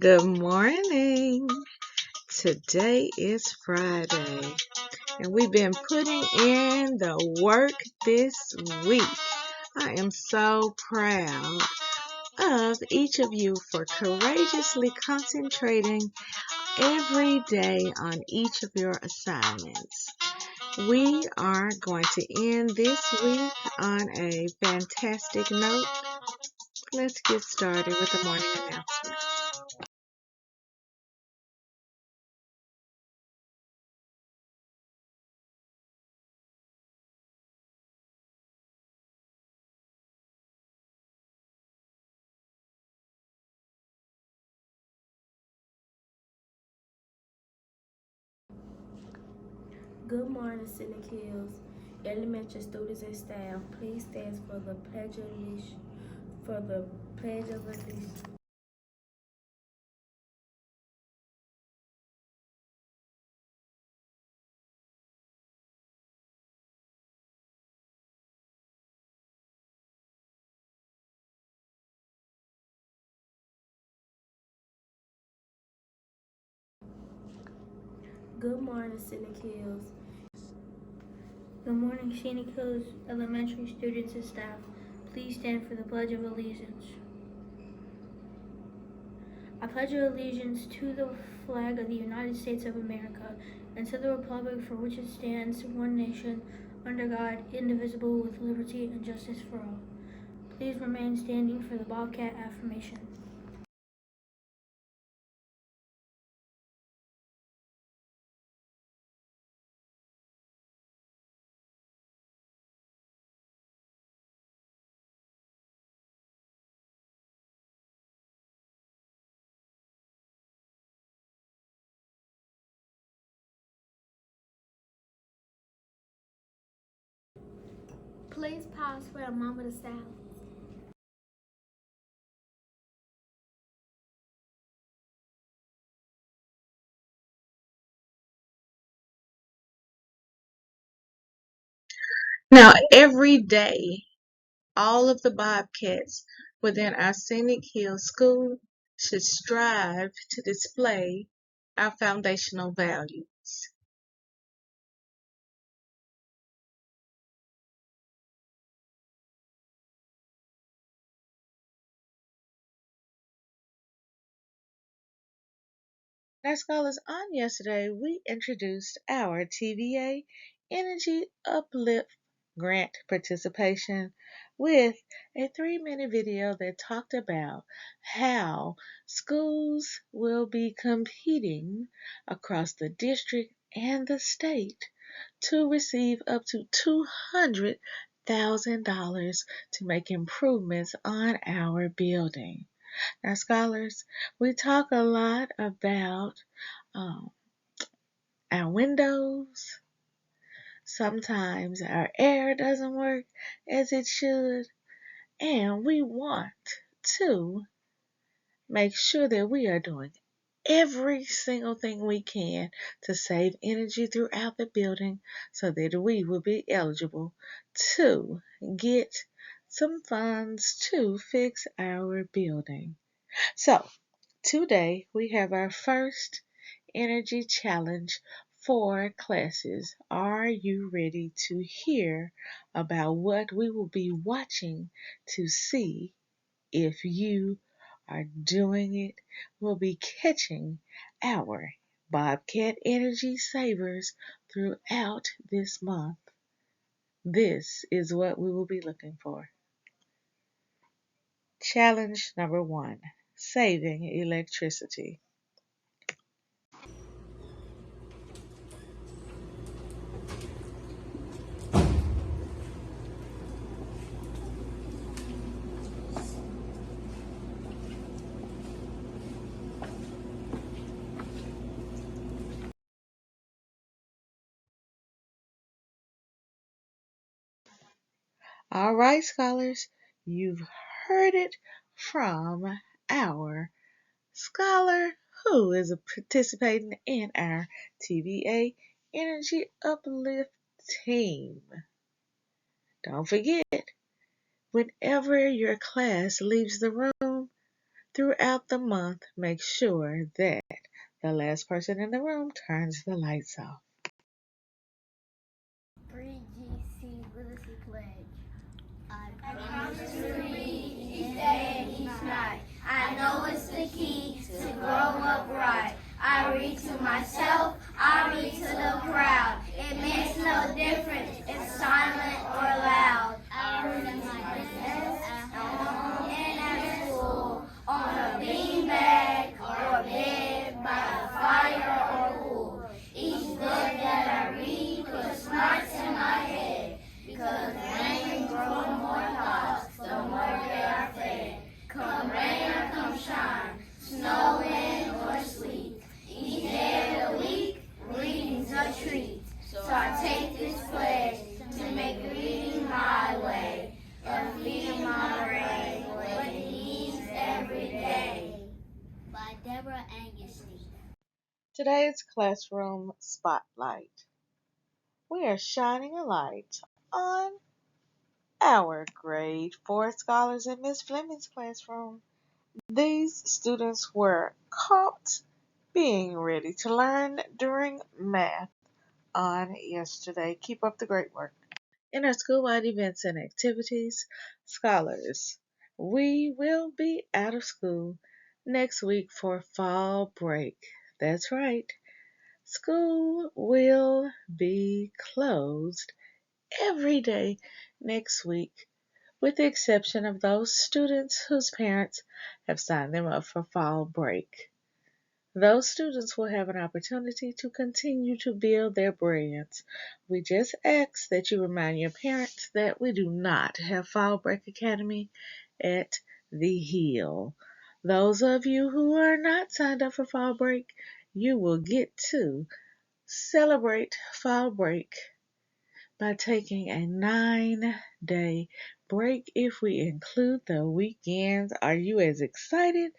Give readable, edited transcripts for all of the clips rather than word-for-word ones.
Good morning. Today is Friday, and we've been putting in the work this week. I am so proud of each of you for courageously concentrating every day on each of your assignments. We are going to end this week on a fantastic note. Let's get started with the morning announcement. Good morning, Scenic Hills Elementary students and staff. Please stand for the Pledge of Allegiance. Good morning, Scenic Hills. Good morning, Scenic Hills Elementary students and staff. Please stand for the Pledge of Allegiance. I pledge allegiance to the flag of the United States of America and to the republic for which it stands, one nation, under God, indivisible, with liberty and justice for all. Please remain standing for the Bobcat affirmation. Please pause for a moment of silence. Now, every day, all of the Bobcats within our Scenic Hills School should strive to display our foundational values. Now, scholars, on yesterday, we introduced our TVA Energy Uplift grant participation with a 3-minute video that talked about how schools will be competing across the district and the state to receive up to $200,000 to make improvements on our building. Now, scholars, we talk a lot about um, our windows. Sometimes our air doesn't work as it should, and we want to make sure that we are doing every single thing we can to save energy throughout the building so that we will be eligible to get some funds to fix our building. So, today we have our first energy challenge for classes. Are you ready to hear about what we will be watching to see if you are doing it? We'll be catching our Bobcat energy savers throughout this month. This is what we will be looking for. Challenge number 1, saving electricity. All right, scholars, you've heard it from our scholar who is participating in our TVA Energy Uplift team. Don't forget, whenever your class leaves the room, throughout the month, make sure that the last person in the room turns the lights off. 3GC Literacy Pledge. I promise to read each day and each night. I know it's the key to grow up right. I read to myself, I read to the crowd. It makes no difference if silent or loud. I read at my desk, at home, and at school, on a beanbag or bed, by a fire or pool. Each book that I read puts smarts in my head, because rain grows more thoughts, the more they are fed. Come rain or come shine, snow, wind, or sleet, each day of the week, reading's a treat. So I take this pledge to make reading my way, of feeding my brain what it needs every day. By Deborah Angustein. Today's classroom spotlight. We are shining a light on our grade 4 scholars in Miss Fleming's classroom. These students were caught being ready to learn during math on yesterday. Keep up the great work. In our school-wide events and activities, scholars, we will be out of school next week for fall break. That's right. School will be closed every day next week, with the exception of those students whose parents have signed them up for fall break. Those students will have an opportunity to continue to build their brilliance. We just ask that you remind your parents that we do not have Fall Break Academy at the Hill. Those of you who are not signed up for Fall Break, you will get to celebrate Fall Break by taking a 9-day break if we include the weekends. Are you as excited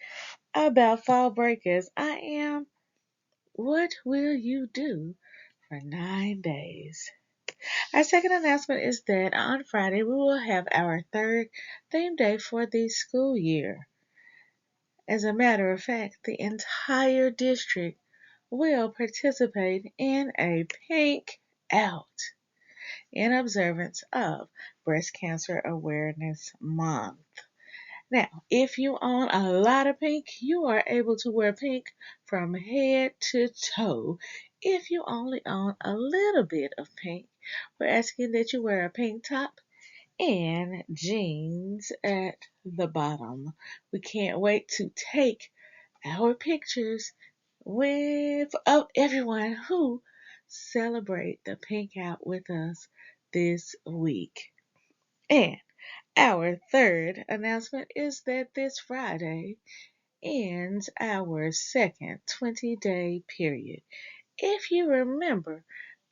about fall break as I am? What will you do for 9 days? Our second announcement is that on Friday we will have our third theme day for the school year. As a matter of fact, the entire district will participate in a pink out in observance of Breast Cancer Awareness Month. Now, if you own a lot of pink, you are able to wear pink from head to toe. If you only own a little bit of pink, we're asking that you wear a pink top and jeans at the bottom. We can't wait to take our pictures of everyone who celebrate the pink out with us this week. And our third announcement is that this Friday ends our second 20-day period. If you remember,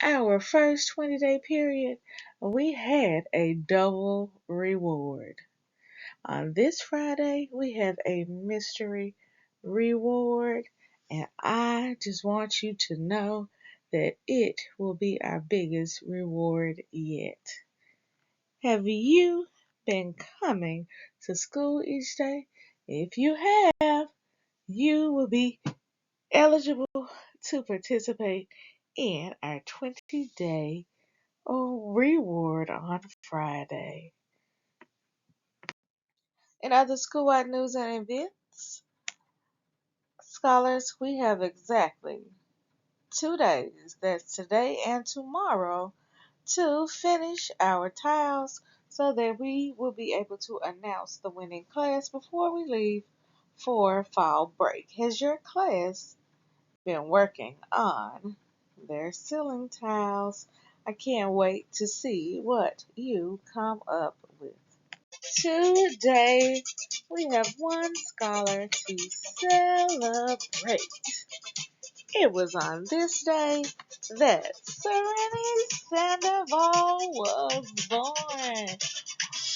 our first 20-day period, we had a double reward. On this Friday, we have a mystery reward, and I just want you to know that it will be our biggest reward yet. Have you been coming to school each day? If you have, you will be eligible to participate in our 20-day reward on Friday. In other school-wide news and events, scholars, we have exactly 2 days, that's today and tomorrow, to finish our tiles so that we will be able to announce the winning class before we leave for fall break. Has your class been working on their ceiling tiles? I can't wait to see what you come up with. Today, we have one scholar to celebrate. It was on this day that Serenity Sandoval was born.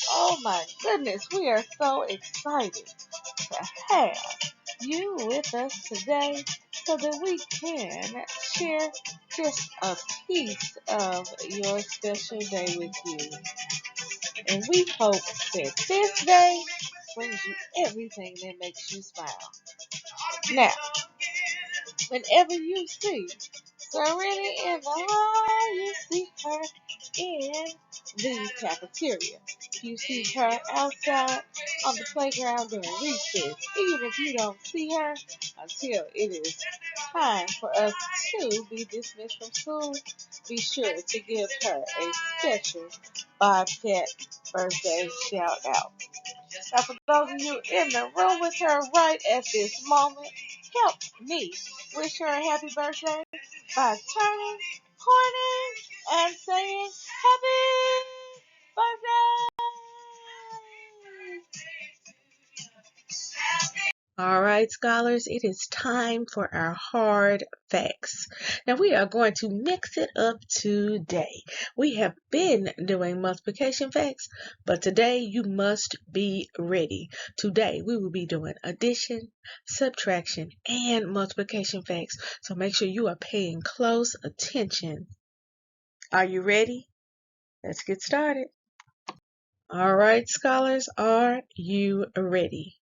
Oh my goodness, we are so excited to have you with us today so that we can share just a piece of your special day with you. And we hope that this day brings you everything that makes you smile. Now, whenever you see Serenity in the hall, you see her in the cafeteria. You see her outside on the playground during recess, even if you don't see her until it is time for us to be dismissed from school. Be sure to give her a special Bobcat birthday shout out. Now, for those of you in the room with her right at this moment, help me wish her a happy birthday by turning, pointing, and saying happy birthday! All right, scholars, it is time for our hard facts. Now, we are going to mix it up today. We have been doing multiplication facts, but today you must be ready. Today, we will be doing addition, subtraction, and multiplication facts. So make sure you are paying close attention. Are you ready? Let's get started. All right, scholars, are you ready?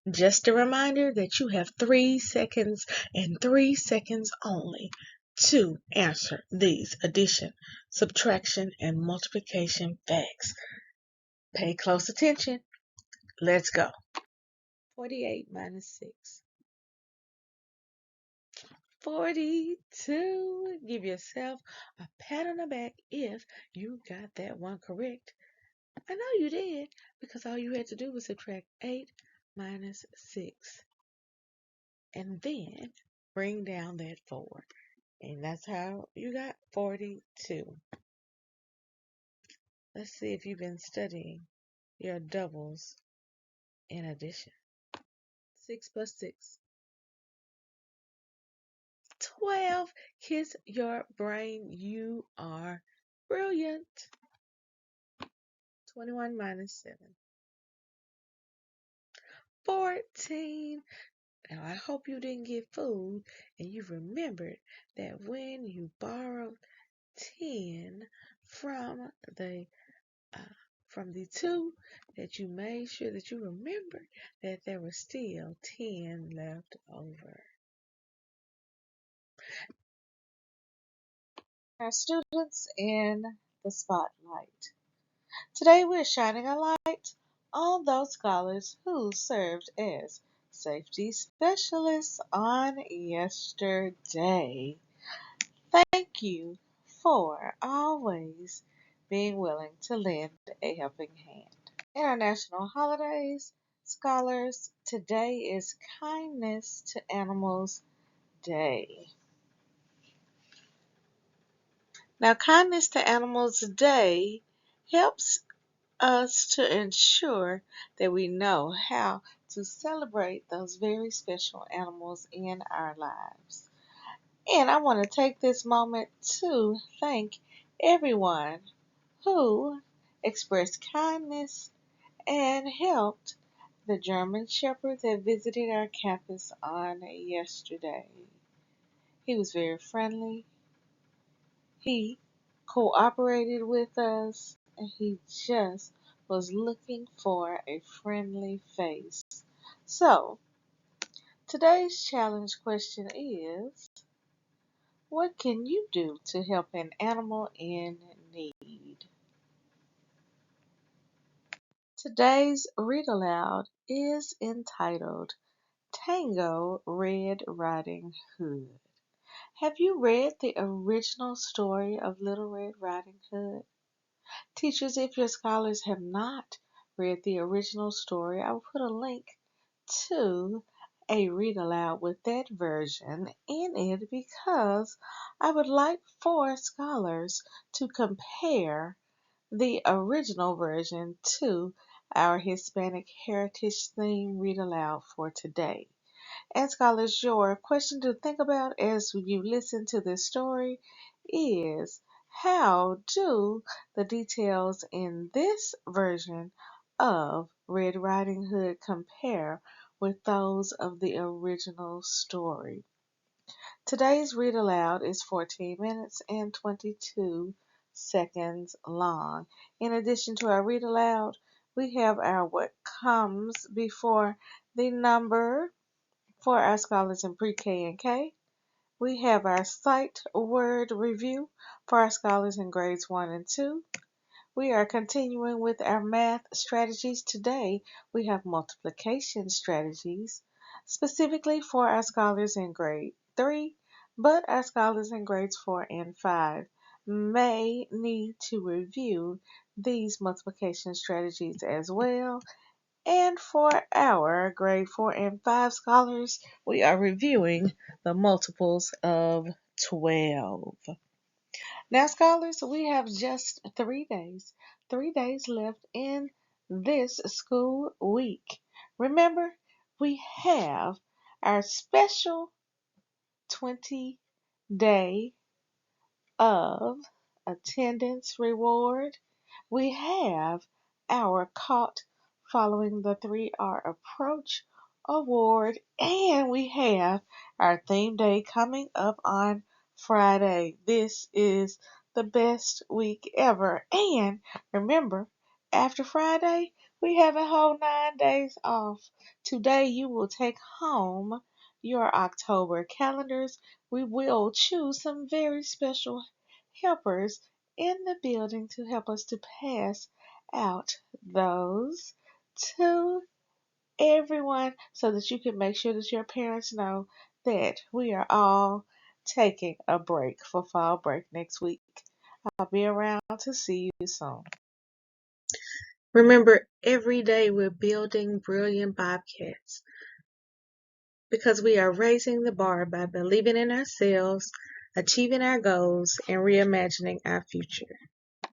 Just a reminder that you have 3 seconds and 3 seconds only to answer these addition, subtraction, and multiplication facts. Pay close attention. Let's go. 48 minus 6. 42. Give yourself a pat on the back if you got that one correct. I know you did because all you had to do was subtract 8 minus 6. And then bring down that 4. And that's how you got 42. Let's see if you've been studying your doubles in addition. 6 plus 6. 12. Kiss your brain. You are brilliant. 21 minus 7. 14. Now, I hope you didn't get fooled and you remembered that when you borrowed 10 from the 2, that you made sure that you remembered that there was still 10 left over. Our students in the spotlight. Today we're shining a light on those scholars who served as safety specialists on yesterday. Thank you for always being willing to lend a helping hand. International holidays, scholars, today is Kindness to Animals Day. Now, Kindness to Animals Day helps us to ensure that we know how to celebrate those very special animals in our lives. And I want to take this moment to thank everyone who expressed kindness and helped the German Shepherd that visited our campus on yesterday. He was very friendly. He cooperated with us, and he just was looking for a friendly face. So, today's challenge question is, what can you do to help an animal in need? Today's Read Aloud is entitled Tango, Red Riding Hood. Have you read the original story of Little Red Riding Hood? Teachers, if your scholars have not read the original story, I will put a link to a read aloud with that version in it because I would like for scholars to compare the original version to our Hispanic Heritage theme read aloud for today. And scholars, your question to think about as you listen to this story is, how do the details in this version of Red Riding Hood compare with those of the original story? Today's read aloud is 14 minutes and 22 seconds long. In addition to our read aloud, we have our what comes before the number for our scholars in pre-K and K. We have our sight word review for our scholars in grades 1 and 2. We are continuing with our math strategies. Today, we have multiplication strategies, specifically for our scholars in grade 3, but our scholars in grades 4 and 5 may need to review these multiplication strategies as well. And for our grade 4 and 5 scholars, we are reviewing the multiples of 12. Now, scholars, we have just 3 days left in this school week. Remember, we have our special 20-day of attendance reward. We have our Caught Following the 3R Approach award, and we have our theme day coming up on Friday. This is the best week ever. And remember, after Friday, we have a whole 9 days off. Today, you will take home your October calendars. We will choose some very special helpers in the building to help us to pass out those to everyone so that you can make sure that your parents know that we are all taking a break for fall break next week. I'll be around to see you soon. Remember, every day we're building brilliant Bobcats because we are raising the bar by believing in ourselves, achieving our goals, and reimagining our future.